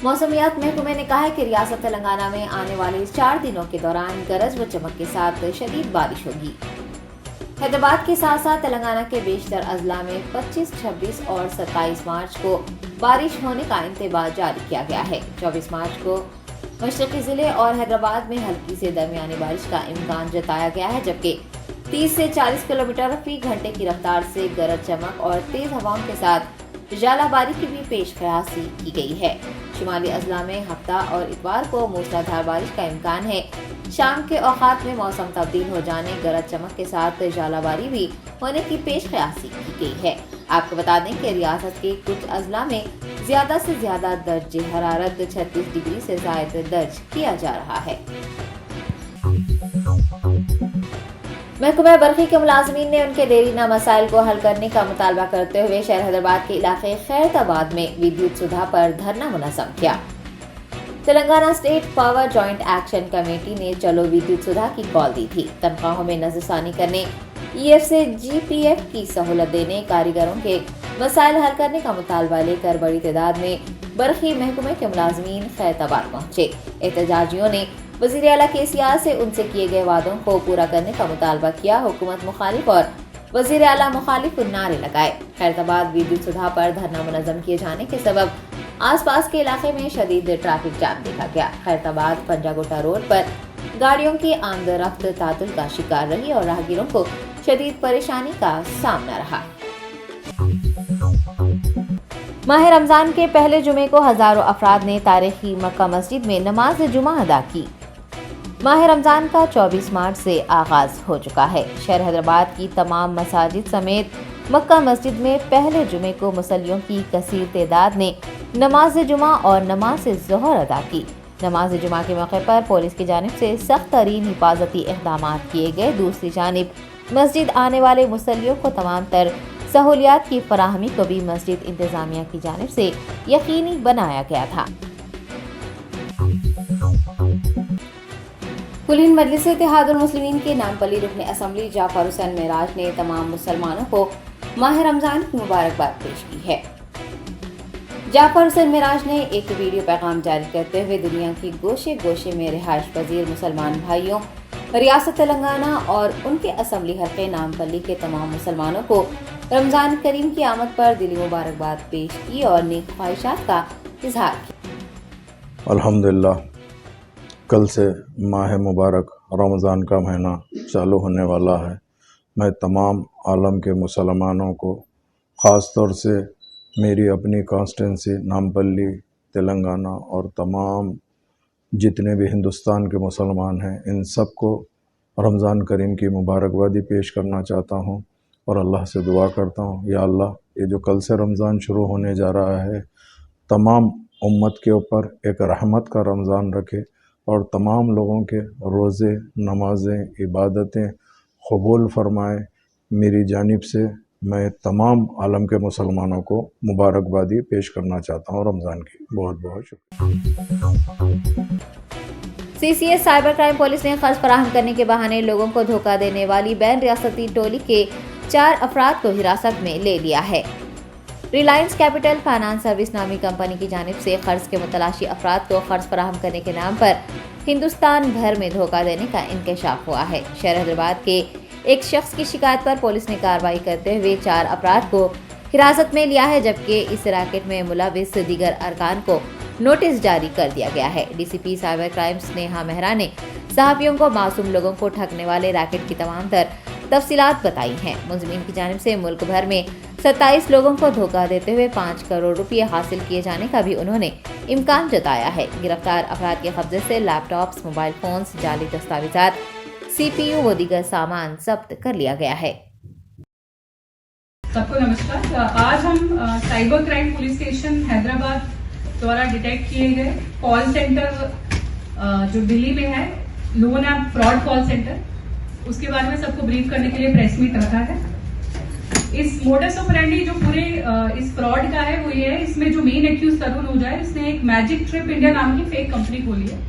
موسمیات محکمے نے کہا ہے کہ ریاست تلنگانہ میں آنے والے 4 دنوں کے دوران گرج و چمک کے ساتھ شدید بارش ہوگی۔ حیدرآباد کے ساتھ ساتھ تلنگانہ کے بیشتر اضلاع میں 25، 26 اور 27 مارچ کو بارش ہونے کا انتباہ جاری کیا گیا ہے۔ 24 مارچ کو مشرقی ضلع اور حیدرآباد میں ہلکی سے درمیانی بارش کا امکان جتایا گیا ہے، جبکہ 30 سے 40 کلومیٹر فی گھنٹے کی رفتار سے گرج چمک اور تیز ہواؤں کے ساتھ ژالہ باری کی بھی پیش قیاسی کی گئی ہے۔ شمالی اضلاع میں ہفتہ اور اتوار کو موسلادھار بارش کا امکان ہے۔ شام کے اوقات میں موسم تبدیل ہو جانے، گرج چمک کے ساتھ ژالہ باری بھی ہونے کی پیش قیاسی کی گئی ہے۔ آپ کو بتا دیں کہ ریاست کے کچھ اضلاع میں زیادہ سے زیادہ درجہ حرارت 36 ڈگری سے زائد درج کیا جا رہا ہے۔ محکمہ برقی کے ملازمین نے ان کے دیرینہ مسائل کو حل کرنے کا مطالبہ کرتے ہوئے شہر حیدرآباد کے علاقے خیرت آباد میں ویدیوت سدھا پر دھرنا منظم کیا۔ Telangana state power joint action committee نے چلو ویدیوت سدھا کی کال دی تھی۔ تنخواہوں میں نظر ثانی کرنے، ای ایف سے جی پی ایف کی سہولت دینے، کاریگروں کے مسائل حل کرنے کا مطالبہ لے کر بڑی تعداد میں برقی محکمے کے ملازمین خیرت آباد پہنچے۔ احتجاجیوں نے وزیر اعلیٰ KCR سے ان سے کیے گئے وعدوں کو پورا کرنے کا مطالبہ کیا۔ حکومت مخالف اور وزیر اعلیٰ مخالف نعرے لگائے۔ خیرت آباد ویدیوت سدھا پر دھرنا منظم کیے جانے کے سبب آس پاس کے علاقے میں شدید ٹریفک جام دیکھا گیا۔ خیرت آباد پنجاگوٹا روڈ پر گاڑیوں کی آمد و رفت تعطل کا شکار رہی اور راہگیروں کو شدید پریشانی کا سامنا رہا۔ ماہ رمضان کے پہلے جمعے کو ہزاروں افراد نے تاریخی مکہ مسجد میں نماز جمعہ ادا کی۔ ماہ رمضان کا 24 مارچ سے آغاز ہو چکا ہے۔ شہر حیدرآباد کی تمام مساجد سمیت مکہ مسجد میں پہلے جمعے کو مصلیوں کی کثیر تعداد نے نماز جمعہ اور نماز ظہر ادا کی۔ نماز جمعہ کے موقع پر پولیس کی جانب سے سخت ترین حفاظتی اقدامات کیے گئے۔ دوسری جانب مسجد آنے والے مصلیوں کو تمام تر سہولیات کی فراہمی کو بھی مسجد انتظامیہ کی جانب سے یقینی بنایا گیا تھا۔ کلین مجلس اتحاد المسلمین کے نامپلی رکن اسمبلی جعفر حسین معراج نے تمام مسلمانوں کو ماہ رمضان کی مبارکباد پیش کی ہے۔ جعفر حسین معراج نے ایک ویڈیو پیغام جاری کرتے ہوئے دنیا کی گوشے گوشے میں رہائش پذیر مسلمان بھائیوں، ریاست تلنگانہ اور ان کے اسمبلی حلقے نامپلی کے تمام مسلمانوں کو رمضان کریم کی آمد پر دلی مبارکباد پیش کی اور نیک خواہشات کا اظہار کیا۔ الحمدللہ کل سے ماہ مبارک رمضان کا مہینہ چالو ہونے والا ہے۔ میں تمام عالم کے مسلمانوں کو، خاص طور سے میری اپنی کانسٹینسی نامپلی تلنگانہ اور تمام جتنے بھی ہندوستان کے مسلمان ہیں، ان سب کو رمضان کریم کی مبارکبادی پیش کرنا چاہتا ہوں اور اللہ سے دعا کرتا ہوں، یا اللہ یہ جو کل سے رمضان شروع ہونے جا رہا ہے تمام امت کے اوپر ایک رحمت کا رمضان رکھے اور تمام لوگوں کے روزے، نمازیں، عبادتیں قبول فرمائے۔ میری جانب سے میں تمام عالم کے مسلمانوں کو مبارکبادی پیش کرنا چاہتا ہوں رمضان کی۔ بہت بہت شکریہ۔ CCS سائبر کرائم پولیس نے قرض فراہم کرنے کے بہانے لوگوں کو دھوکہ دینے والی بین ریاستی ٹولی کے 4 افراد کو حراست میں لے لیا ہے۔ ریلائنس کیپٹل فائنانس سروس نامی کمپنی کی جانب سے قرض کے متلاشی افراد کو قرض فراہم کرنے کے نام پر ہندوستان بھر میں دھوکہ دینے کا انکشاف ہوا ہے۔ شہر حیدرآباد کے ایک شخص کی شکایت پر پولیس نے کارروائی کرتے ہوئے 4 افراد کو حراست میں لیا ہے، جبکہ اس ریکٹ میں ملوث دیگر ارکان کو نوٹس جاری کر دیا گیا ہے۔ DCP سائبر کرائم سنیہا مہرا نے صحافیوں کو معصوم لوگوں کو ٹھگنے والے ریکٹ کی تمام تر تفصیلات بتائی ہیں۔ ملزمین کی جانب سے ملک بھر میں 27 لوگوں کو دھوکہ دیتے ہوئے 5 کروڑ روپے حاصل کیے جانے کا بھی انہوں نے امکان جتایا ہے۔ گرفتار افراد کے قبضے سے لیپ ٹاپس، موبائل فونز، جعلی دستاویزات، CPU و دیگر سامان ضبط کر لیا گیا ہے۔ سب کو نمسکار۔ آج ہم cyber crime police station Hyderabad دوارا ڈیٹیکٹ کیے گئے کال سینٹر جو دلی میں ہے، loan app fraud call centre, اس کے بارے میں سب کو بریف کرنے کے لیے پریس میٹ رکھا ہے۔ اس موڈس آپرینڈی جو پورے اس فراڈ کا ہے وہ یہ ہے، اس میں جو مین ایکیوز ترون اوجھا ہے، اس نے ایک میجک ٹرپ انڈیا نام کی فیک کمپنی کھولی ہے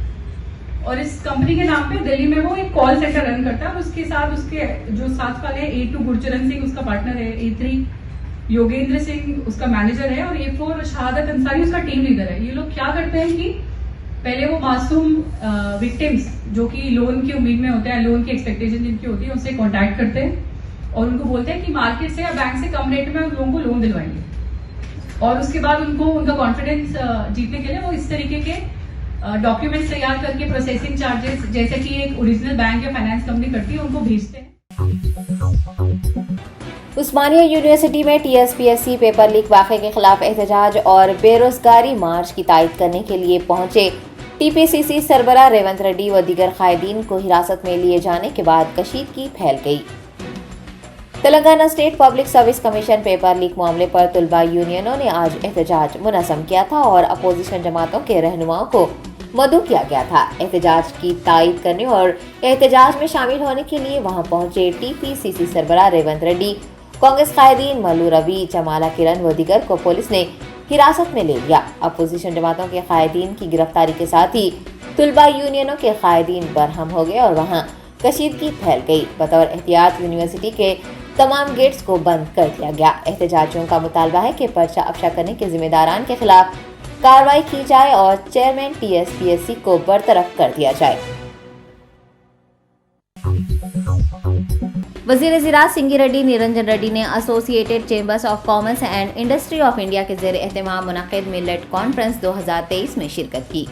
اور اس کمپنی کے نام پہ دلی میں وہ ایک کال سینٹر رن کرتا ہے اور اس کے ساتھ اس کے جو ساتھ والے A2 گرچرن سنگھ اس کا پارٹنر ہے، A3 योगेंद्र सिंह उसका मैनेजर है और A4 शहादत अंसारी उसका टीम लीडर है। ये लोग क्या करते हैं कि पहले वो मासूम विक्टिम्स जो कि लोन की उम्मीद में होते हैं, लोन की एक्सपेक्टेशन जिनकी होती है, उनसे कांटेक्ट करते हैं और उनको बोलते हैं कि मार्केट से या बैंक से कम रेट में उन लोगों को लोन दिलवाएंगे और उसके बाद उनको उनका कॉन्फिडेंस जीतने के लिए वो इस तरीके के डॉक्यूमेंट्स तैयार करके प्रोसेसिंग चार्जेस जैसे कि एक ओरिजिनल बैंक या फाइनेंस कंपनी करती है उनको भेजते हैं। उस्मानिया यूनिवर्सिटी में TSPSC पेपर लीक वाक़े के खिलाफ एहतजाज और बेरोजगारी मार्च की तायद करने के लिए पहुंचे TPCC सरबराह रेवंत रेड्डी व दीगर कायदीन को हिरासत में लिए जाने के बाद कशीदगी फैल गई। Telangana state public service commission paper leak मामले पर तुलबा यूनियनों ने आज एहतजाज मुनज़्ज़म किया था और अपोजिशन जमातों के रहनुमाओं को मदऊ किया गया था। एहतजाज की तायद करने और एहतजाज में शामिल होने के लिए वहां पहुंचे TPCC सरबराह रेवंत रेड्डी, कांग्रेस कायदीन मल्लू रवि, जमाला किरण व दीगर को पुलिस ने हिरासत में ले लिया। अपोजिशन जमातों के कायदीन की गिरफ्तारी के साथ ही तुलबा यूनियनों के कायदीन बरहम हो गए और वहां कशीदगी फैल गई। बतौर एहतियात यूनिवर्सिटी के तमाम गेट्स को बंद कर दिया गया। एहतजाजियों का मुतालबा है कि पर्चा अफशा करने के जिम्मेदारान के खिलाफ कार्रवाई की जाए और चेयरमैन TSPSC को बरतरफ कर दिया जाए। वज़ीर ज़राअत सिंगी रेड्डी निरंजन रेड्डी ने associated chambers of commerce and industry of India के ज़ेर एहतमाम मुनक़िद मिलेट कॉन्फ्रेंस 2023 में शिरकत की।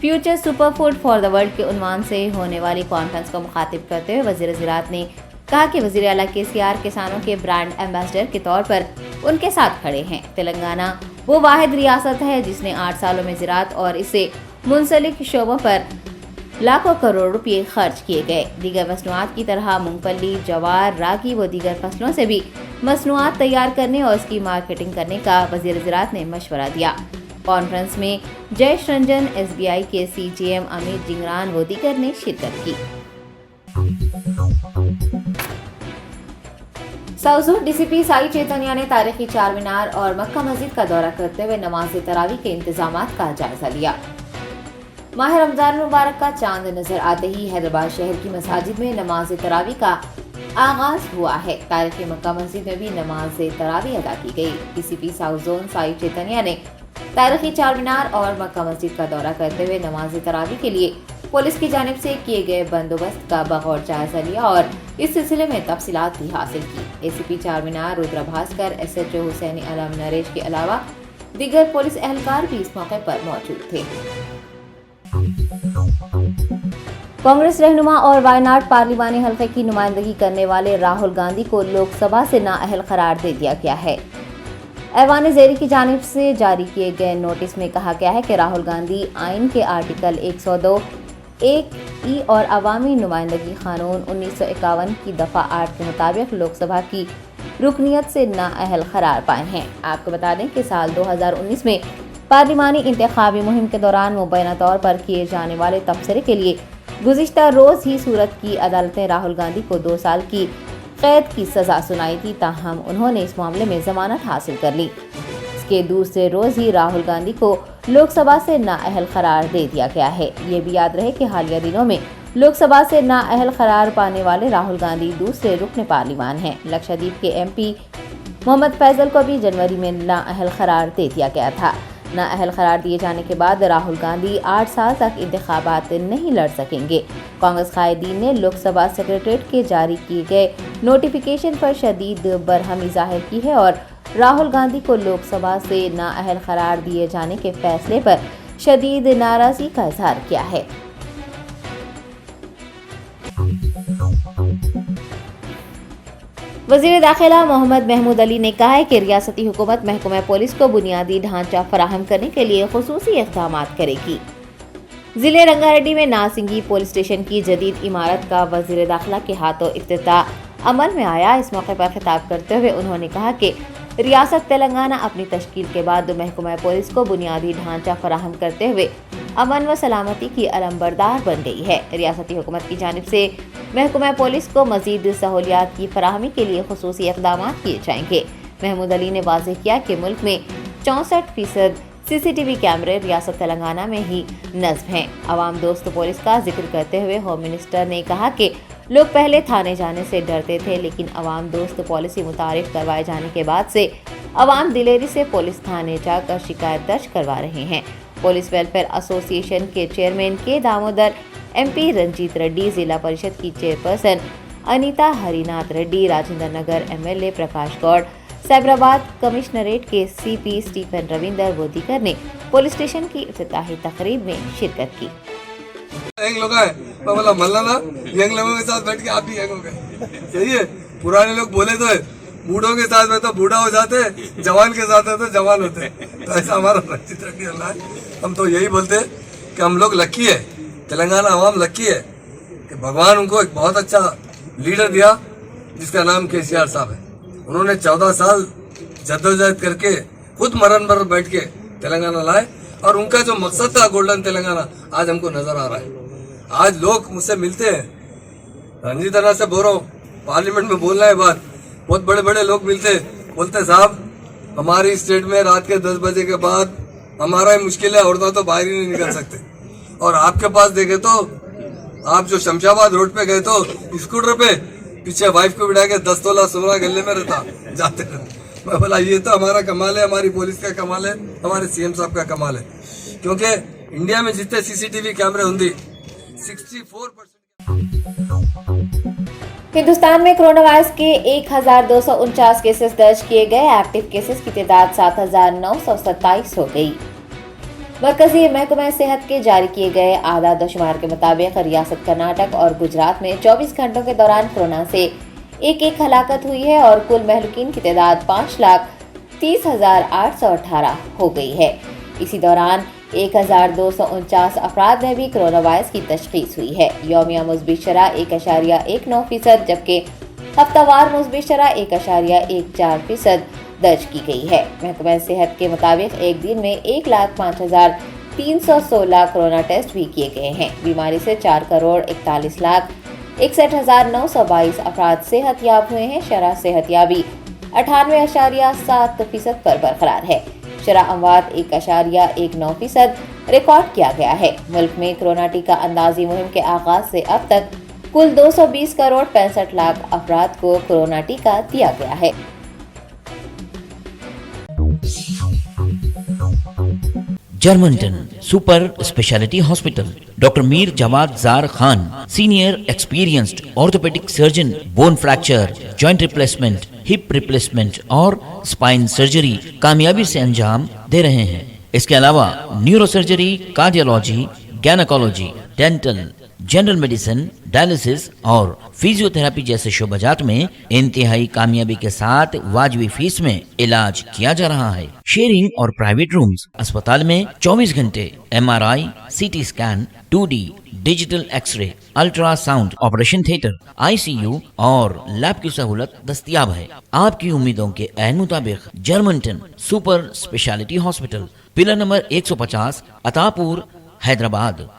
Future super food for the world के उन्वान से होने वाली कॉन्फ्रेंस को मुखातिब करते हुए वज़ीर ज़राअत ने कहा कि वज़ीर आला KCR किसानों के ब्रांड एम्बेसडर के तौर पर उनके साथ खड़े हैं। तेलंगाना वो वाहिद रियासत है जिसने 8 सालों में ज़राअत और इससे मुंसलिक शोबों पर लाखों करोड़ रुपये खर्च किए गए। दीगर मसनूआत की तरह मूंगफली, जवार, रागी व दीगर फसलों से भी मसनूआत तैयार करने और उसकी मार्केटिंग करने का वज़ीर ज़राअत ने मशवरा दिया। कॉन्फ्रेंस में जयेश रंजन, SBI के CGM अमित जिंगरान व दीगर ने शिरकत की। साउज़ोन DCP साई चैतन्या ने तारीखी चार मीनार और मक्का मस्जिद का दौरा करते हुए नमाज तरावी के इंतजामात का जायजा लिया। माह रमजान मुबारक का चांद नजर आते ही हैदराबाद शहर की मसाजिद में नमाज तरावी का आगाज हुआ है। तारीखी मक्का मस्जिद में भी नमाज तरावी अदा की गई। DCP साउज़ोन साई चैतन्या ने तारीखी चार मीनार और मक्का मस्जिद का दौरा करते हुए नमाज तरावी के लिए पुलिस की जानिब से किए गए बंदोबस्त का बगौर जायजा लिया और इस सिलसिले में तफसीलात भी हासिल की। ACP चार मीनार रुद्र भास्कर, SHO हुसैनी आलम नरेश के अलावा दीगर पुलिस एहलकार भी इस मौके पर मौजूद थे। कांग्रेस रहनुमा और वायनाड पार्लिमानी हल्के की नुमाइंदगी करने वाले राहुल गांधी को लोकसभा से नाअहल करार दे दिया गया है। ऐवान ज़ेरी की जानिब से जारी किए गए नोटिस में कहा गया है कि राहुल गांधी आइन के आर्टिकल 102(1)(e) और अवामी नुमाइंदगी कानून 1951 की दफ़ा 8 के मुताबिक लोकसभा की रुकनियत से नाअहल करार पाए हैं। आपको बता दें कि साल 2019 में पार्लिमानी इंतखाबी मुहिम के दौरान मुबैना तौर पर किए जाने वाले तबसरे के लिए गुज़िश्ता रोज़ ही सूरत की अदालतें राहुल गांधी को 2 साल की कैद की सज़ा सुनाई थी, ताहम उन्होंने इस मामले में जमानत हासिल कर ली। इसके दूसरे रोज़ ही राहुल गांधी को लोकसभा से नाअहल करार दे दिया गया है। ये भी याद रहे कि हालिया दिनों में लोकसभा से नाअहल करार पाने वाले राहुल गांधी दूसरे रुकन पार्लिमान हैं। लक्षद्वीप के MP मोहम्मद फैजल को भी जनवरी में नाअहल करार दे दिया गया था। नाअहल करार दिए जाने के बाद राहुल गांधी 8 साल तक इंतखाबात नहीं लड़ सकेंगे। कांग्रेस कायदीन ने लोकसभा सेक्रेटरीट के जारी किए गए नोटिफिकेशन पर शदीद बरहमी जाहिर की है और राहुल गांधी को लोकसभा से नाअहल करार दिए जाने के फैसले पर शदीद नाराजगी का इजहार किया है। वज़ीर दाखिला मोहम्मद महमूद अली ने कहा है कि रियासती हुकूमत महकमा पुलिस को बुनियादी ढांचा फराहम करने के लिए खुसूसी इक़दाम करेगी। ज़िले रंगारेड्डी में नासिंगी पुलिस स्टेशन की जदीद इमारत का वज़ीर दाखिला के हाथों इफ्तिताह अमल में आया। इस मौके पर खिताब करते हुए उन्होंने कहा कि रियासत तेलंगाना अपनी तश्कील के बाद महकमा पुलिस को बुनियादी ढांचा फराहम करते हुए अमन व सलामती की अलमबरदार बन गई है। रियासती हुकूमत की जानिब से महकमा पुलिस को मज़ीद सहूलियात की फराहमी के लिए खुसूसी इक़दाम किए जाएंगे। महमूद अली ने वाज़ेह किया कि मुल्क में 64% सीसीटीवी कैमरे रियासत तेलंगाना में ही नस्ब हैं। आवाम दोस्त पुलिस का जिक्र करते हुए होम मिनिस्टर ने कहा कि लोग पहले थाने जाने से डरते थे, लेकिन आवाम दोस्त पॉलिसी मुतारिफ करवाए जाने के बाद से आवाम दिलेरी से पुलिस थाने जाकर शिकायत दर्ज करवा रहे हैं। पुलिस वेलफेयर एसोसिएशन के चेयरमैन के दामोदर, MP रंजीत रेड्डी, जिला परिषद की चेयरपर्सन अनीता हरिनाथ रेड्डी, राजेंद्र नगर MLA प्रकाश गौड़, साइबराबाद कमिश्नरेट के CP स्टीफन रविंदर बोदीकर ने पुलिस स्टेशन की इफ्तिताही तकरीब में शिरकत की। यंग लोग हैं, मैं बोला मल्लाना यंग लोगों के साथ बैठ के आप भी यंग हो गए, सही है। पुराने लोग बोले तो है बूढ़ों के साथ में तो बूढ़ा हो जाते, जवान के साथ है तो जवान होते, तो ऐसा हमारा रंजीत रेड्डी अल्लाह है। हम तो यही बोलते हैं कि हम लोग लकी है, तेलंगाना आवाम लकी है कि भगवान उनको एक बहुत अच्छा लीडर दिया जिसका नाम KCR साहब है। उन्होंने 14 साल जद्दोजहद करके खुद मरण पर बैठ के तेलंगाना लाए, और उनका जो मकसद था गोल्डन तेलंगाना आज हमको नजर आ रहा है। आज लोग मुझसे मिलते हैं, रंजीत अन्ना से बोल रहा हूँ, पार्लियामेंट में बोलना है बात, बहुत बड़े बड़े लोग मिलते हैं, बोलते साहब हमारी स्टेट में रात के 10 बजे के बाद हमारा ही मुश्किल है, औरतें तो बाहर ही नहीं निकल सकते। और आपके पास देखे तो आप जो शमशाबाद रोड पे गए तो स्कूटर पे पीछे वाइफ को बिठा के 10 तोला सोना गले में रहता जाते रहते। मैं बोला ये तो हमारा कमाल है, हमारी पुलिस का कमाल है, हमारे CM साहब का कमाल है, क्योंकि इंडिया में जितने CCTV कैमरे होंगे 64% हिंदुस्तान में कोरोना वायरस के 1249 केसेस दर्ज किए गए। एक्टिव केसेस की तादाद 7927 हो गई। मरकजी महकमा सेहत के जारी किए गए आदाद शुमार के मुताबिक रियासत कर्नाटक और गुजरात में 24 घंटों के दौरान कोरोना से एक हलाकत हुई है और कुल महलूकीन की तादाद 5,30,818 हो गई है। इसी दौरान 1249 अफराद में भी कोरोना वायरस की तशखीस हुई है। यौमिया मुस्बित शरह 1.19%, जबकि हफ्तावार मुस्बित शरह 1.14% दर्ज की गई है। महकमा सेहत के मुताबिक एक दिन में 1,05,316 कोरोना टेस्ट भी किए गए हैं। बीमारी से 4,41,61,922 अफराद सेहतयाब हुए हैं। शरह सेहतयाबी 98.7% पर बरकरार है। शरह अमवात 1.19% रिकॉर्ड किया गया है। मुल्क में कोरोना टीका अंदाजी मुहिम के आगाज से अब तक कुल 220,65,00,000 अफराद को कोरोना टीका दिया गया है। Germanten super speciality hospital, doctor Mir Jawad Jar Khan, senior experienced orthopaedic surgeon, bone fracture, joint replacement, hip replacement और स्पाइन सर्जरी कामयाबी से अंजाम दे रहे हैं। इसके अलावा neuro surgery, cardiology, gynaecology, dental, general medicine, dialysis और फिजियोथेरेपी जैसे शोबाजात में इंतहाई कामयाबी के साथ वाजिबी फीस में इलाज किया जा रहा है। शेयरिंग और प्राइवेट रूम्स, अस्पताल में 24 घंटे MRI, CT scan, 2D digital x-ray, ultrasound, operation theatre, ICU और लैब की सहूलत दस्तयाब है। आपकी उम्मीदों के ऐन मुताबिक Germanten super speciality hospital, pillar number 150, Attapur, Hyderabad.